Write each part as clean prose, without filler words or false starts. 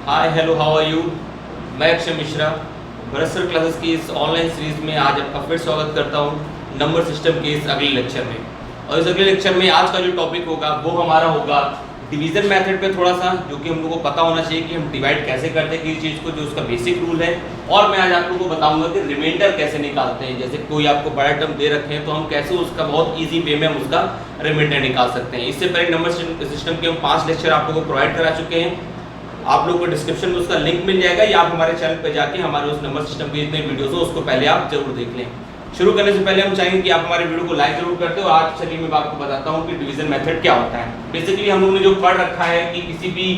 Hi hello how are you. मैं Akshay Mishra Bharat sir classes की इस ऑनलाइन सीरीज में आज आपका फिर स्वागत करता हूँ नंबर सिस्टम के इस अगले लेक्चर में। और इस अगले लेक्चर में आज का जो टॉपिक होगा वो हमारा होगा डिवीजन मेथड पे थोड़ा सा, जो कि हम लोगों को पता होना चाहिए कि हम डिवाइड कैसे करते हैं किसी चीज़ को, जो उसका बेसिक रूल है। और मैं आज आप लोगों को बताऊंगा कि रिमाइंडर कैसे निकालते हैं। जैसे कोई आपको बड़ा टर्म दे रखे हैं तो हम कैसे उसका बहुत ईजी वे में हम उसका रिमाइंडर निकाल सकते हैं। इससे पहले नंबर सिस्टम के हम 5 लेक्चर आप लोगों को प्रोवाइड करा चुके हैं। आप लोगों को डिस्क्रिप्शन में उसका लिंक मिल जाएगा या आप हमारे चैनल पर जाके हमारे उस नंबर सिस्टम के जितने वीडियोस हो उसको पहले आप जरूर देख लें। शुरू करने से पहले हम चाहेंगे कि आप हमारे वीडियो को लाइक जरूर करते हो। आज चलिए मैं आपको बताता हूँ कि डिवीजन मेथड क्या होता है। बेसिकली हम लोगों ने जो पढ़ रखा है कि किसी भी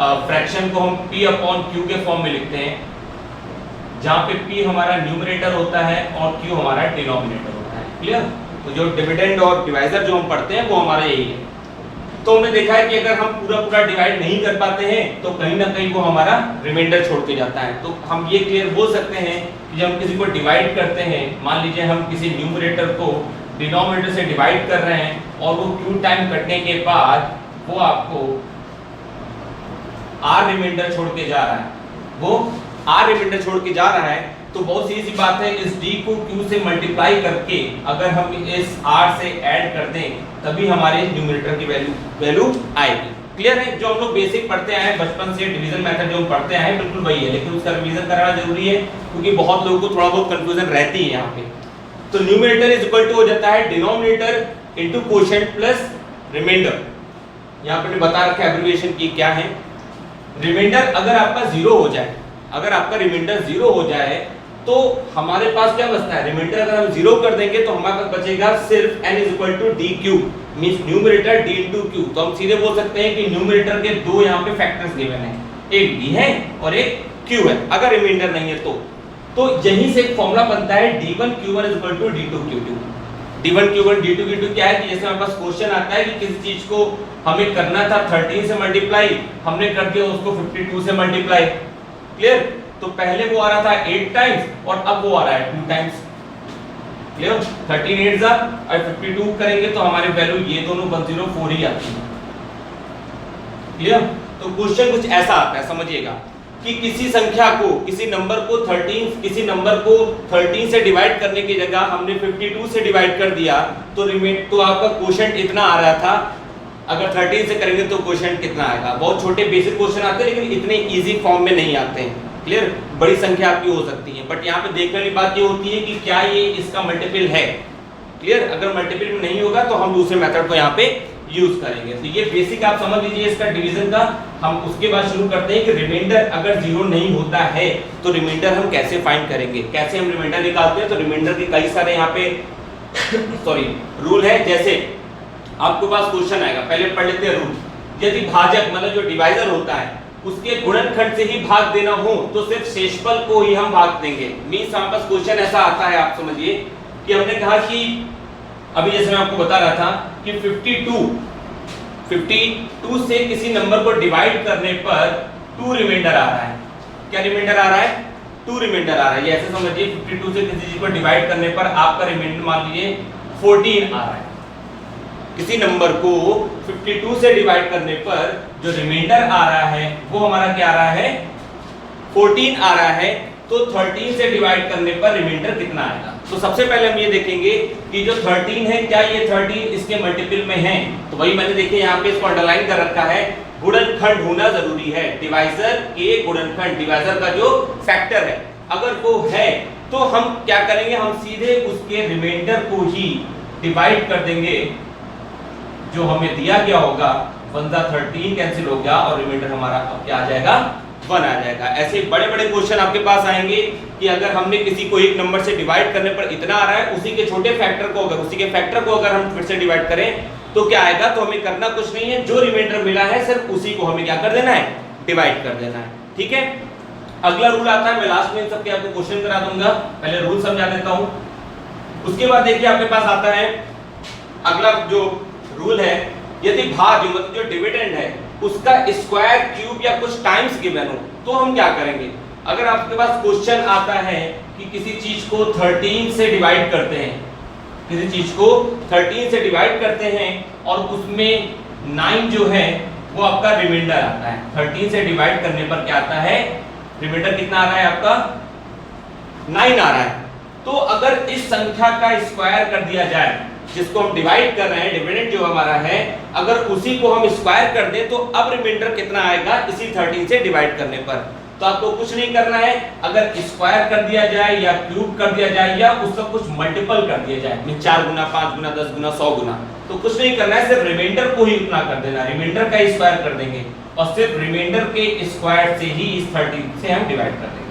फ्रैक्शन को हम p अपॉन q के फॉर्म में लिखते हैं, जहाँ पे p हमारा न्यूमरेटर होता है और q हमारा डिनोमिनेटर होता है। क्लियर? तो जो डिविडेंड और डिवाइजर जो हम पढ़ते हैं वो हमारा यही है। तो हमने देखा है कि अगर हम पूरा डिवाइड नहीं कर पाते हैं तो कहीं ना कहीं वो हमारा रिमाइंडर छोड़ के जाता है। तो हम ये क्लियर बोल सकते हैं कि जब हम किसी को डिवाइड करते हैं, मान लीजिए हम किसी न्यूमरेटर को डिनोमिनेटर से डिवाइड कर रहे हैं और वो q टाइम कटने के बाद वो आपको r रिमाइंडर छोड़ के जा रहा है, वो r रिमाइंडर छोड़ के जा रहा है, तो बहुत सी बात है, इस d को q से मल्टीप्लाई करके अगर हम इस r से ऐड कर दें तभी हमारे न्यूमरेटर की वैल्यू आएगी। क्लियर है? जो हम लोग बेसिक पढ़ते आए हैं बचपन से, डिवीजन मेथड जो हम पढ़ते आए हैं बिल्कुल वही है, लेकिन उसका रिवीजन कराना जरूरी है क्योंकि बहुत लोगों को थोड़ा बहुत कंफ्यूजन रहती है यहाँ पे। तो न्यूमरेटर इज इक्वल टू हो जाता है denominator into quotient plus remainder. यहाँ पे बता रखा है एब्रिविएशन की क्या है। रिमाइंडर अगर आपका 0 हो जाए, अगर आपका रिमाइंडर 0 हो जाए तो हमारे पास क्या बचता है, रिमाइंडर अगर हम 0 कर देंगे तो हमारे पास बचेगा सिर्फ n is equal to D Q, means numerator d into q। तो हम सीधे बोल सकते हैं कि न्यूमरेटर के दो यहाँ पे फैक्टर्स गिवन है, एक d है और एक q है अगर रिमाइंडर नहीं है तो यहीं से एक फॉर्मूला बनता है d1 q1 is equal to d2 q2। d1 q1 d2 q2 क्या है कि जैसे हमारे पास क्वेश्चन आता है कि किसी चीज को हमें करना था 13 से मल्टीप्लाई, हमने कर दिया उसको 52 से मल्टीप्लाई। क्लियर? तो पहले वो आ रहा था 8 टाइम्स और अब वो आ रहा है 2 टाइम्स। क्लियर? 13 8 जा और 52 करेंगे तो हमारी वैल्यू ये दोनों 104 ही आती है। क्लियर? तो क्वेश्चन कुछ ऐसा आता है, समझिएगा कि किसी संख्या को, किसी नंबर को 13 से डिवाइड करने की जगह हमने 52 से डिवाइड कर दिया तो आपका क्वोशंट इतना आ रहा था। अगर 13 से करेंगे तो क्वोशंट कितना आएगा? बहुत छोटे बेसिक क्वेश्चन आते हैं लेकिन इतने इजी फॉर्म में नहीं आते हैं। क्लियर? बड़ी संख्या आपकी हो सकती है, बट यहाँ पे देखने वाली बात ये होती है कि क्या ये इसका मल्टीपल है। क्लियर? अगर मल्टीपल में नहीं होगा तो हम दूसरे मेथड को यहाँ पे यूज करेंगे। तो ये बेसिक आप समझ लीजिए इसका डिवीजन का। हम उसके बाद शुरू करते हैं कि रिमाइंडर अगर 0 नहीं होता है तो रिमाइंडर हम कैसे फाइंड करेंगे, कैसे हम रिमाइंडर निकालते हैं। तो रिमाइंडर के कई सारे यहाँ पे रूल है। जैसे आपके पास क्वेश्चन आएगा, पहले पढ़ लेते हैं रूल। यदि भाजक मतलब जो डिवाइजर होता है उसके गुणनखंड से ही भाग देना हो तो सिर्फ शेषफल को ही हम भाग देंगे। मींस हमारे पास क्वेश्चन ऐसा आता है, आप समझिए कि हमने कहा कि अभी जैसे मैं आपको बता रहा था कि 52 से किसी नंबर को डिवाइड करने पर 2 रिमाइंडर आ रहा है। क्या रिमाइंडर आ रहा है? 2 रिमाइंडर आ रहा है। ये ऐसे समझिए 52 से किसी चीज को डिवाइड करने पर आपका रिमाइंडर मान लीजिए 14 आ रहा है। किसी नंबर को 52 से डिवाइड करने पर जो रिमाइंडर आ रहा है वो हमारा क्या आ रहा है? 14 आ रहा है। तो 13 से डिवाइड करने पर रिमाइंडर कितना आएगा? तो सबसे पहले हम ये देखेंगे कि जो 13 है क्या ये 13 इसके मल्टीपल में है। तो वही मैंने देखिए यहाँ पे इसको अंडरलाइन कर रखा है, गुणनखंड होना जरूरी है। डिवाइजर के गुणनखंड, डिवाइजर का जो फैक्टर है अगर वो है तो हम क्या करेंगे, हम सीधे उसके रिमाइंडर को ही डिवाइड कर देंगे। जो हमें दिया गया होगा 1 13 कैंसिल हो गया और रिमाइंडर हमारा अब क्या आ जाएगा? 1 आ जाएगा। ऐसे बड़े बड़े क्वेश्चन आपके पास आएंगे कि अगर हमने किसी को एक नंबर से डिवाइड करने पर इतना आ रहा है, उसी के छोटे फैक्टर को अगर हम फिर से डिवाइड करें तो क्या आएगा? तो हमें करना कुछ नहीं है, जो रिमाइंडर मिला है सिर्फ उसी को हमें क्या कर देना है? डिवाइड कर देना है। ठीक है? अगला रूल आता है, मैं लास्ट में सबके आपको क्वेश्चन करा दूंगा, पहले रूल समझा देता हूं। उसके बाद देखिए आपके पास आता है अगला जो रूल है, यदि भाज्य मतलब जो डिविडेंड है उसका स्क्वायर, क्यूब या कुछ टाइम्स गिवन हो तो हम क्या करेंगे? अगर आपके पास क्वेश्चन आता है कि किसी चीज को 13 से डिवाइड करते हैं, किसी चीज को 13 से डिवाइड करते हैं और उसमें 9 जो है वो आपका रिमाइंडर आता है। 13 से डिवाइड करने पर क्या आता है, रिमाइंडर कितना आ रहा है आपका 9 आ रहा है। तो अगर इस संख्या का स्क्वायर कर दिया जाए, जिसको हम डिवाइड कर रहे हैं, डिविडेंड जो हमारा है, अगर उसी को हम स्क्वायर कर दें तो अब रिमाइंडर कितना आएगा इसी 13 से डिवाइड करने पर। तो आपको कुछ नहीं करना है, अगर स्क्वायर कर दिया जाए या क्यूब कर दिया जाए या उसका कुछ मल्टीपल कर दिया जाए, 4 गुना 5 गुना 10 गुना 100 गुना, तो कुछ नहीं करना है, सिर्फ रिमाइंडर को ही उतना कर देना, रिमाइंडर का स्क्वायर कर देंगे और सिर्फ रिमाइंडर के स्क्वायर से ही इस 13 से हम डिवाइड कर देंगे।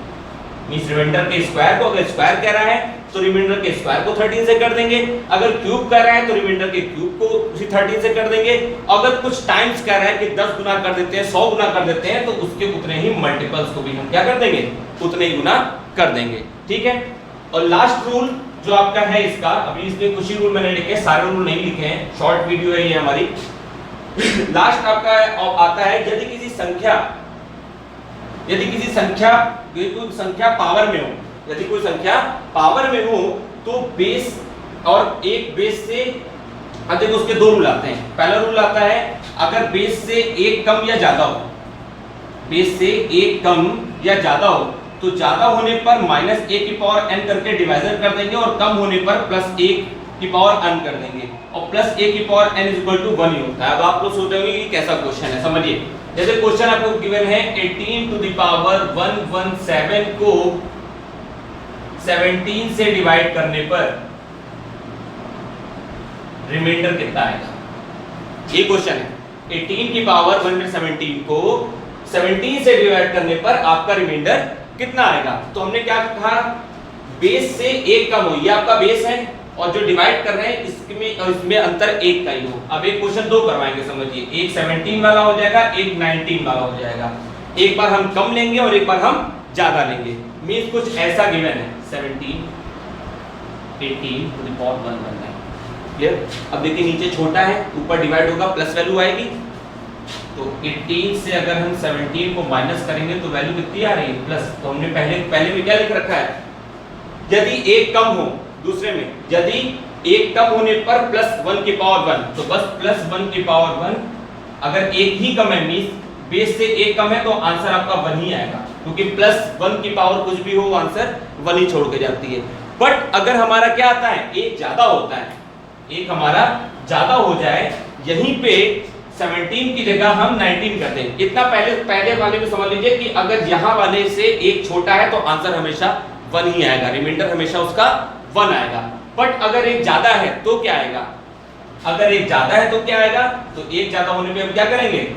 मींस रिमाइंडर के स्क्वायर को, अगर स्क्वायर कह रहा है तो रिमाइंडर के स्क्वायर को 13 से कर देंगे, अगर क्यूब कर रहा है तो रिमाइंडर के क्यूब को उसी 13 से कर देंगे, अगर कुछ टाइम्स कह रहा है कि 10 गुना कर देते हैं 100 गुना कर देते हैं तो उसके उतने ही मल्टीपल्स को भी हम क्या कर देंगे, उतने ही गुना कर देंगे। ठीक है। और लास्ट रूल जो आपका है इसका, अभी इसमें कुछ ही रूल मैंने लिखे, सारे रूल नहीं लिखे हैं, शॉर्ट वीडियो है ये हमारी। लास्ट आपका आता है, यदि कोई संख्या पावर में हो, यदि कोई संख्या पावर में हो तो बेस और एक बेस से अधिक, उसके दो रूल आते हैं। पहला रूल आता है, अगर बेस से एक कम या ज्यादा हो, बेस से एक कम या ज्यादा हो तो ज्यादा होने पर माइनस ए की पावर n करके डिवाइजर कर देंगे और कम होने पर प्लस ए की पावर n कर देंगे और प्लस ए की power n is equal to 1 ही होता है। अब आप लोग सोच रहे होंगे कि कैसा क्वेश्चन है, समझिए। जैसे क्वेश्चन आपको गिवन है 18 टू द पावर 117 को 17 से डिवाइड करने पर रिमाइंडर कितना आएगा, ये क्वेश्चन है। 18 की पावर 117 को 17 से डिवाइड करने पर आपका रिमाइंडर कितना आएगा। तो हमने क्या कहा, बेस से एक कम हो, ये आपका बेस है और जो डिवाइड कर रहे हैं इसमें अंतर एक का ही हो। अब एक क्वेश्चन दो करवाएंगे, समझिए, एक 17 वाला हो जाएगा, एक 19 वाला हो जाएगा। एक बार हम कम लेंगे और एक बार हम ज्यादा लेंगे। मींस कुछ ऐसा गिवन है 17 18 टू द पावर 119। क्लियर। अब देखिए नीचे छोटा है, ऊपर डिवाइड होगा, प्लस वैल्यू आएगी, तो 18 से अगर हम 17 को माइनस करेंगे तो वैल्यू कितनी आ रही है, प्लस। तो हमने पहले में क्या लिख रखा है, यदि एक कम हो, दूसरे में यदि एक कम होने पर प्लस 1 की पावर 1, तो बस प्लस 1 की पावर 1। अगर एक ही कम है, मींस बेस से एक कम है, तो आंसर आपका 1 ही आएगा, क्योंकि प्लस 1 की पावर कुछ भी हो आंसर 1 ही छोड़ के जाती है। बट अगर हमारा क्या आता है, एक ज्यादा होता है, एक हमारा ज्यादा हो जाए, यहीं पे 17 की जगह हम 19 कर दें। इतना पहले वाले में समझ लीजिए कि अगर यहाँ वाले से एक छोटा है तो आंसर हमेशा 1 ही आएगा, रिमाइंडर हमेशा उसका 1 आएगा। बट अगर एक ज्यादा है तो क्या आएगा, अगर एक ज्यादा है तो क्या आएगा, तो एक ज्यादा होने पे हम क्या करेंगे,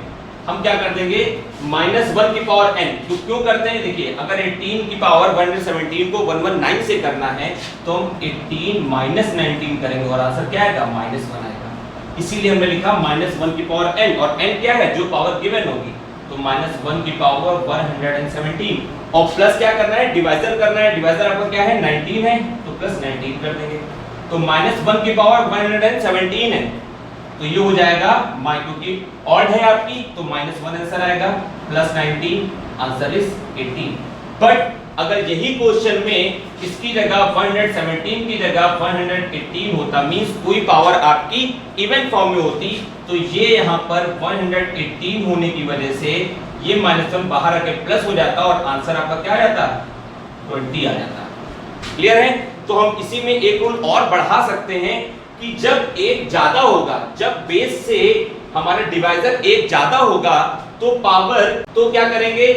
हम क्या कर देंगे माइनस 1 की पावर n। क्यों करते हैं, देखिए, अगर 18 की पावर 117 को 119 से करना है तो हम 18 माइनस 19 करेंगे और आंसर क्या आएगा, -1 आएगा। इसीलिए हमने लिखा -1 की पावर n, और n क्या है, जो पावर गिवन होगी, तो -1 की पावर 117 और प्लस क्या करना है, डिवाइजर करना है। डिवाइजर आपका क्या है, 19 है, तो प्लस 19 कर देंगे। तो -1 की पावर 117 है, तो ये हो जाएगा, क्योंकि ऑड है आपकी, तो -1 आंसर आएगा, प्लस 19 आंसर इज 18। बट अगर यही क्वेश्चन में इसकी जगह 117 की जगह 118 होता, मींस कोई पावर आपकी इवन फॉर्म में होती, तो ये यहाँ पर 118 होने की वजह से ये -1 बाहर आके प्लस हो जाता और आंसर आपका क्या आ जाता, 20 आ जाता। क्लियर है। तो हम इसी में एक रूल और बढ़ा सकते हैं कि जब एक ज्यादा होगा, जब बेस से हमारे डिवाइजर एक ज्यादा होगा तो पावर, तो क्या करेंगे,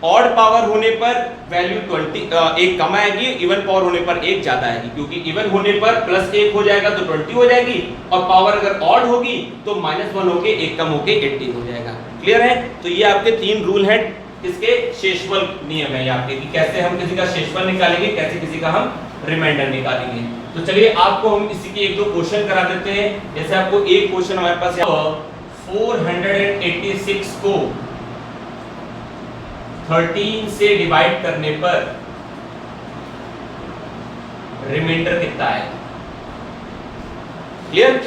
ऑड पावर होने पर वैल्यू 20 एक कम आएगी, इवन पावर होने पर एक ज्यादा आएगी, क्योंकि इवन होने पर प्लस 1 हो जाएगा तो 20 हो जाएगी, और पावर अगर ऑड होगी तो -1 होके एक कम होके 18 हो जाएगा। क्लियर है। तो ये आपके 3 रूल हैं, इसके शेषफल नियम है आपके, कि कैसे हम किसी का शेषफल निकालेंगे, कैसे किसी का हम रिमाइंडर निकालेंगे। तो चलिए आपको हम इसी के 1-2 क्वेश्चन करा देते हैं। जैसे आपको एक क्वेश्चन हमारे पास 486 को 13 से डिवाइड करने पर रिमाइंडर कितना आएगा। क्लियर।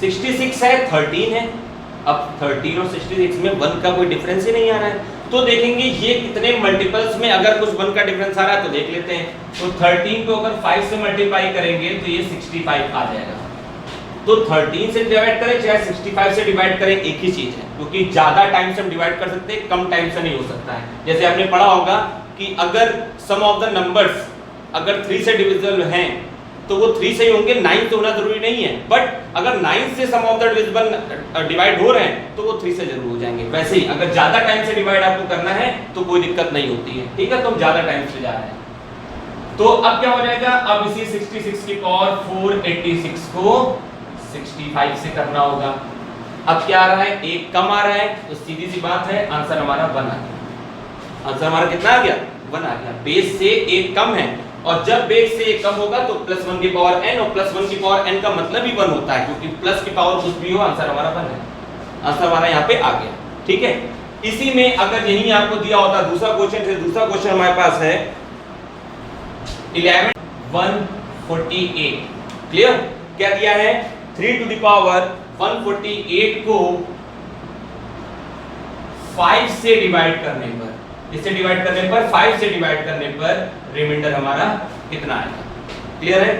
66 है, 13 है, अब 13 और 66 में 1 का कोई डिफरेंस ही नहीं आ रहा है, तो देखेंगे ये कितने मल्टीपल्स में, अगर कुछ 1 का डिफरेंस आ रहा है तो देख लेते हैं। तो 13 को अगर 5 से मल्टीप्लाई करेंगे तो ये 65 आ जाएगा। तो 13 से डिवाइड करें चाहे 65 से डिवाइड करें एक ही चीज है, क्योंकि ज्यादा टाइम से हम डिवाइड कर सकते हैं, कम टाइम से नहीं हो सकता है। जैसे आपने पढ़ा होगा कि अगर सम ऑफ द नंबर्स अगर 3 से डिविजिबल हैं तो वो 3 से ही होंगे, 9 से होना जरूरी नहीं है। बट अगर 9 से सम ऑफ द डिविजिबल डिवाइड हो रहे हैं तो वो 3 से जरूर हो जाएंगे। वैसे ही अगर ज्यादा टाइम से डिवाइड आपको करना है तो कोई दिक्कत नहीं होती है, ठीक है। तो हम ज्यादा टाइम से जा रहे हैं, तो अब क्या हो जाएगा, अब इसी 66 की पावर 486 को 65 से करना होगा। अब क्या आ रहा है, एक कम आ रहा है, तो सीधी सी बात है आंसर हमारा 1 आ गया। आंसर हमारा कितना आ गया, 1 आ गया। बेस से एक कम है, और जब बेस से एक कम होगा तो +1 की पावर n, और +1 की पावर n का मतलब ही 1 होता है, क्योंकि प्लस की पावर कुछ भी हो आंसर हमारा 1 है। आंसर हमारा यहाँ पे आ गया, ठीक है। इसी में अगर यही आपको दिया होता दूसरा क्वेश्चन, से दूसरा क्वेश्चन हमारे पास है 11148, क्लियर। क्या दिया है, 3 टू द पावर 148 को 5 से डिवाइड करने पर, इससे डिवाइड करने पर 5 से डिवाइड करने पर रिमाइंडर हमारा कितना आएगा, क्लियर है।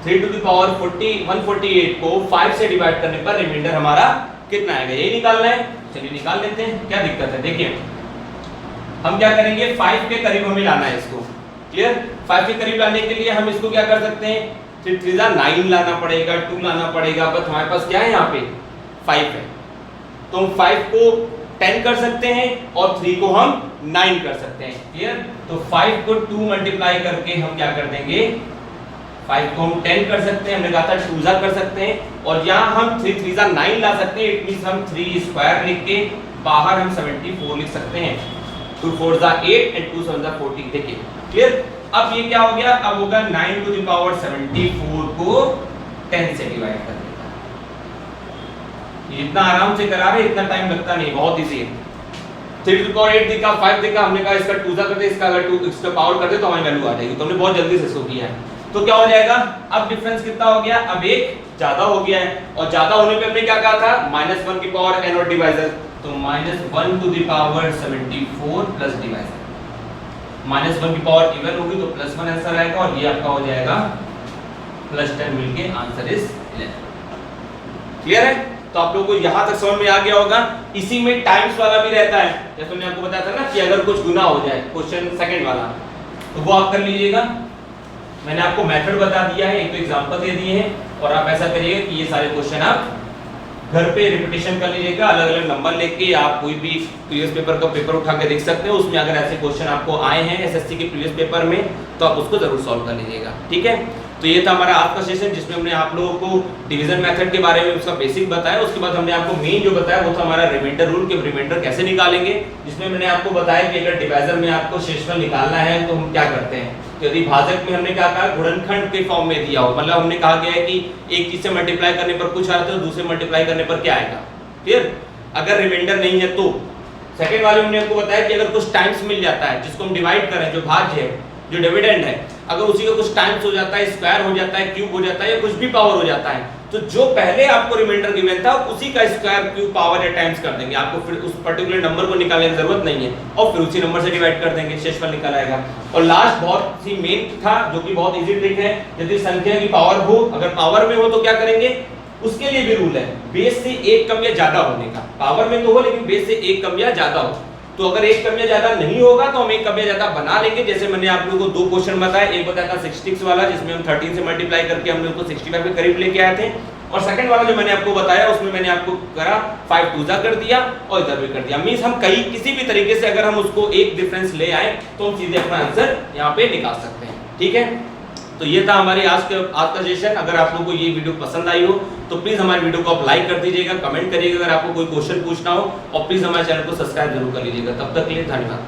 3 टू द पावर 148 को 5 से डिवाइड करने पर रिमाइंडर हमारा कितना आएगा, यही निकालना है। चलिए निकाल लेते हैं, क्या दिक्कत है। देखिए हम क्या करेंगे, 5 के करीब हमें लाना है इसको, क्लियर। 5 के करीब लाने के लिए हम इसको क्या कर सकते हैं, 3 3 9 लाना पड़ेगा, 2 लाना पड़ेगा, बट हमारे पास क्या है यहाँ पे 5 है, तो हम 5 को 10 कर सकते हैं और 3 को हम 9 कर सकते हैं, क्लियर। तो 5 को 2 मल्टीप्लाई करके हम क्या कर देंगे, 5 को हम 10 कर सकते हैं, हमने कहा था 2 जा कर सकते हैं, और यहाँ हम 3 3 जा 9 ला सकते हैं। इट मींस हम 3 स्क्वायर लिख के बाहर हम 74 लिख सकते हैं। 2 4 जा 8 एंड 2 7 जा 14, देखिए क्लियर। अब ये क्या हो गया, अब होगा 9 टू द पावर 74 को 10 से डिवाइड कर देगा। इतना आराम से करा रहे, इतना टाइम लगता नहीं, बहुत इजी है। 3 टू द पावर 8 देखा, 5 देखा, हमने कहा इसका 2 जा कर दे, इसका अगर 2 इसका पावर कर दे तो हमारी वैल्यू आ जाएगी। तो हमने बहुत जल्दी से इसको किया है। तो क्या हो जाएगा, अब डिफरेंस कितना हो गया, अब एक ज्यादा हो गया है, और ज्यादा होने पे हमने क्या कहा था, -1 की पावर n और डिवाइजर, तो -1 to the power 74 plus divisor, -1 की पावर इवन होगी तो +1 आंसर आएगा, और ये आपका हो जाएगा +10 मिलके आंसर इज 11, क्लियर है। तो आप लोगों को यहां तक समझ में आ गया होगा। इसी में टाइम्स वाला भी रहता है, जैसे मैंने आपको बताया था ना कि अगर कुछ गुना हो जाए, क्वेश्चन सेकंड वाला, तो वो आप कर लीजिएगा। मैंने आपको मेथड बता दिया है, एक तो एग्जांपल दे दिए हैं, और आप ऐसा करिएगा कि ये सारे क्वेश्चन आप घर पे रिपीटेशन कर लीजिएगा, अलग अलग नंबर लेके आप कोई भी प्रीवियस पेपर का पेपर उठा के देख सकते हो। उसमें अगर ऐसे क्वेश्चन आपको आए हैं एसएससी के प्रीवियस पेपर में तो आप उसको जरूर सॉल्व कर लीजिएगा, ठीक है। तो ये था हमारा आज का सेशन, जिसमें हमने आप लोगों को डिवीजन मेथड के बारे में उसका बेसिक बताया। उसके बाद हमने आपको मेन जो बताया वो था हमारा रिमाइंडर रूल, के रिमाइंडर कैसे निकालेंगे, जिसमें मैंने आपको बताया कि अगर डिवाइजर में आपको शेषफल निकालना है तो हम क्या करते हैं। यदि भाजक में हमने क्या कहा, गुणनखंड के फॉर्म में दिया हो, मतलब हमने कहा गया है कि एक चीज से मल्टीप्लाई करने पर कुछ आता है, दूसरे मल्टीप्लाई करने पर क्या आएगा, क्लियर। अगर रिमाइंडर नहीं है तो सेकंड वाले हमने आपको बताया कि अगर कुछ टाइम्स मिल जाता है, जिसको हम डिवाइड करें, जो भाज्य है, जो डिविडेंड है, अगर उसी का कुछ टाइम्स हो जाता है, स्क्वायर हो जाता है, क्यूब हो जाता है, या कुछ भी पावर हो जाता है, तो जो पहले आपको रिमाइंडर गिवन था उसी का स्क्वायर, क्यूब, पावर या टाइम्स कर देंगे। आपको फिर उस पर्टिकुलर नंबर को निकालने की जरूरत नहीं है, और फिर उसी नंबर से डिवाइड कर देंगे, शेषफल निकल आएगा। और लास्ट बहुत सी मेन था, जो कि बहुत इजी ट्रिक है, यदि संख्या की पावर हो, अगर पावर में हो तो क्या करेंगे, उसके लिए भी रूल है, बेस से एक कम या ज्यादा होने का। पावर में तो हो लेकिन बेस से एक कम या ज्यादा हो, तो अगर एक कम या ज्यादा नहीं होगा तो हम एक कम या ज्यादा बना लेंगे। जैसे मैंने आप लोगों को 2 क्वेश्चन बताया, एक बताया था 66 वाला, जिसमें हम 13 से मल्टीप्लाई करके हमने उसको 65 के करीब लेके आए थे, और सेकंड वाला जो मैंने आपको बताया उसमें मैंने आपको करा 5 2 जा कर दिया और इधर भी कर दिया। मींस हम कहीं किसी भी तरीके से अगर हम उसको एक डिफरेंस ले आए तो हम सीधे अपना आंसर यहाँ पे निकाल सकते हैं, ठीक है। तो ये था हमारे आज का सेशन। अगर आप लोगों को ये वीडियो पसंद आई हो तो प्लीज़ हमारे वीडियो को आप लाइक कर दीजिएगा, कमेंट करिएगा अगर आपको कोई क्वेश्चन पूछना हो, और प्लीज़ हमारे चैनल को सब्सक्राइब जरूर कर लीजिएगा। तब तक के लिए धन्यवाद।